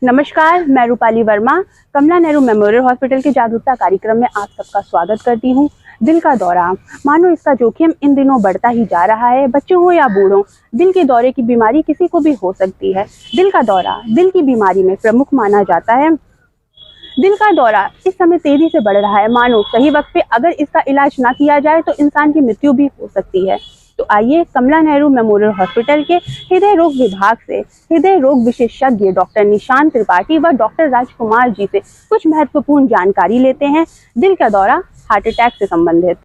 नमस्कार, मैं रूपाली वर्मा कमला Nehru memorial hospital के जागरूकता कार्यक्रम में आप सबका स्वागत करती हूँ। दिल का दौरा, मानो इसका जोखिम इन दिनों बढ़ता ही जा रहा है। बच्चों हो या बूढ़ों, दिल के दौरे की बीमारी किसी को भी हो सकती है। दिल का दौरा दिल की बीमारी में प्रमुख माना जाता है। दिल का दौरा इस समय तेजी से बढ़ रहा है। मानो सही वक्त पे अगर इसका इलाज ना किया जाए तो इंसान की मृत्यु भी हो सकती है। तो आइए कमला नेहरू मेमोरियल हॉस्पिटल के हृदय रोग विभाग से हृदय रोग विशेषज्ञ डॉक्टर निशांत त्रिपाठी व डॉक्टर राजकुमार जी से कुछ महत्वपूर्ण जानकारी लेते हैं दिल का दौरा, हार्ट अटैक से संबंधित।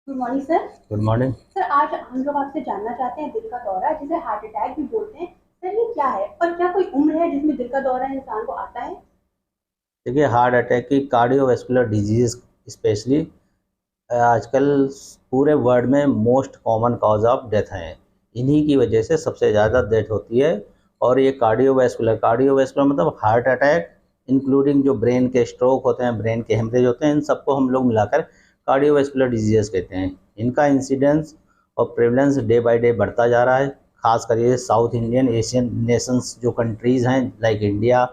Good morning sir. Good morning sir, आज हम लोग आपसे जानना चाहते हैं दिल का दौरा, जिसे हार्ट अटैक भी बोलते हैं। सर, ये क्या है और क्या कोई उम्र है जिसमें दिल का दौरा इंसान को आता है? देखिए, हार्ट अटैक की कार्डियोवैस्कुलर डिजीज स्पेशली आजकल पूरे वर्ल्ड में most common cause of death है। इन्हीं की वजह से सबसे ज़्यादा डेथ होती है। और ये कार्डियोवैस्कुलर मतलब हार्ट अटैक इंक्लूडिंग जो ब्रेन के स्ट्रोक होते हैं, ब्रेन के हेमरेज होते हैं, इन सबको हम लोग मिलाकर कार्डियोवैस्कुलर डिजीज़ कहते हैं। इनका इंसिडेंस और प्रेवलेंस डे बाय डे बढ़ता जा रहा है। खास कर ये साउथ इंडियन एशियन नेशंस जो कंट्रीज़ हैं लाइक इंडिया,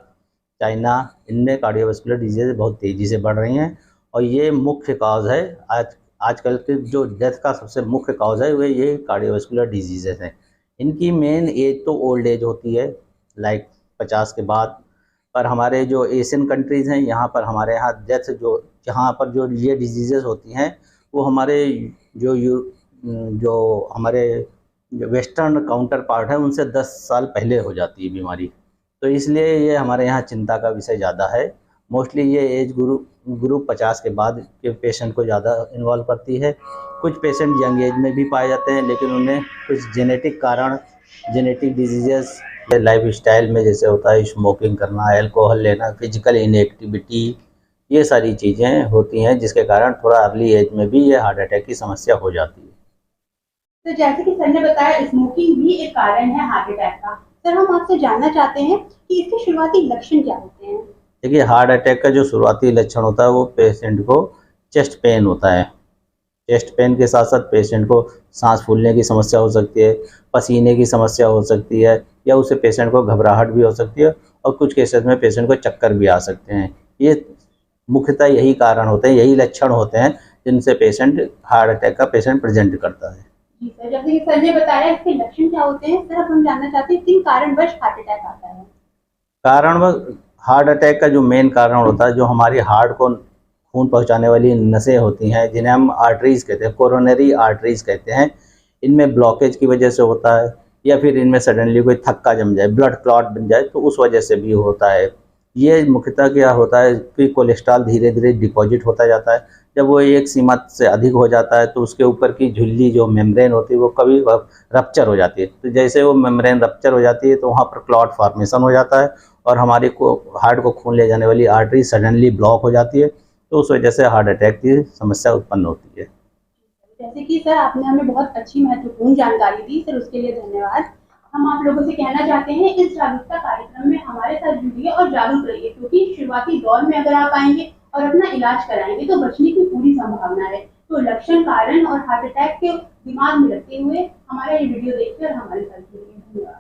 चाइना, इनमें कार्डियोवैस्कुलर डिजीज़ बहुत तेज़ी से बढ़ रही हैं। और ये मुख्य कॉज है आजकल के जो डेथ का सबसे मुख्य कॉज है वो ये कार्डियोवैस्कुलर डिजीज़ेस हैं। इनकी मेन एज तो ओल्ड एज होती है, लाइक 50 के बाद। पर हमारे जो एशियन कंट्रीज़ हैं यहाँ पर हमारे यहाँ डेथ जहाँ पर जो ये डिजीज़ेस होती हैं वो हमारे जो जो हमारे जो वेस्टर्न काउंटर पार्ट है उनसे 10 साल पहले हो जाती है बीमारी। तो इसलिए ये हमारे यहाँ चिंता का विषय ज़्यादा है। मोस्टली ये एज ग्रुप 50 के बाद के पेशेंट को ज़्यादा इन्वॉल्व करती है। कुछ पेशेंट यंग एज में भी पाए जाते हैं, लेकिन उन्हें कुछ जेनेटिक कारण, जेनेटिक डिजीज़ेस, लाइफ स्टाइल में जैसे होता है स्मोकिंग करना, अल्कोहल लेना, फिजिकल इनएक्टिविटी, ये सारी चीज़ें होती हैं जिसके कारण थोड़ा अर्ली एज में भी ये हार्ट अटैक की समस्या हो जाती है। तो जैसे कि सर ने बताया, स्मोकिंग भी एक कारण है हार्ट अटैक का। सर, हम आपसे जानना चाहते हैं कि इसके शुरुआती लक्षण क्या होते हैं? देखिए, हार्ट अटैक का जो शुरुआती लक्षण होता है वो पेशेंट को चेस्ट पेन होता है। चेस्ट पेन के साथ साथ पेशेंट को सांस फूलने की समस्या हो सकती है, पसीने की समस्या हो सकती है, या उसे पेशेंट को घबराहट भी हो सकती है, और कुछ केसेस में पेशेंट को चक्कर भी आ सकते हैं। ये मुख्यतः यही कारण होते हैं, यही लक्षण होते हैं जिनसे पेशेंट हार्ट अटैक का पेशेंट प्रेजेंट करता है। जी सर, जैसे कि सर ने बताया इसके लक्षण क्या होते हैं। सर, अब हम जानना चाहते हैं किन कारणवश हार्ट अटैक आता है? कारण हार्ट अटैक का जो मेन कारण होता है, जो हमारी हार्ट को खून पहुंचाने वाली नसें होती हैं जिन्हें हम आर्टरीज कहते हैं, कोरोनरी आर्टरीज कहते हैं, इनमें ब्लॉकेज की वजह से होता है, या फिर इनमें सडनली कोई थक्का जम जाए, ब्लड क्लॉट बन जाए, तो उस वजह से भी होता है। ये मुख्यतः क्या होता है कि कोलेस्ट्रॉल धीरे धीरे डिपॉजिट होता जाता है। जब वो एक सीमा से अधिक हो जाता है तो उसके ऊपर की झिल्ली जो मेम्ब्रेन होती है वो कभी रप्चर हो जाती है। तो जैसे वो मेम्ब्रेन रप्चर हो जाती है तो वहाँ पर क्लॉट फॉर्मेशन हो जाता है और हमारे को हार्ट को खून ले जाने वाली आर्टरी सडनली ब्लॉक हो जाती है, तो उस वजह से हार्ट अटैक की समस्या उत्पन्न होती है। जैसे कि सर आपने हमें बहुत अच्छी महत्वपूर्ण जानकारी दी, सर उसके लिए धन्यवाद। हम आप लोगों से कहना चाहते हैं इस जागरूकता कार्यक्रम में हमारे साथ जुड़िए और जागरूक रहिए, क्योंकि शुरुआती दौर में अगर आप आएंगे और अपना इलाज कराएंगे तो बचने की पूरी संभावना है। तो लक्षण, कारण और हार्ट अटैक के दिमाग में रखते हुए हमारा ये वीडियो देखिए और हमारे साथ जुड़िए। धन्यवाद।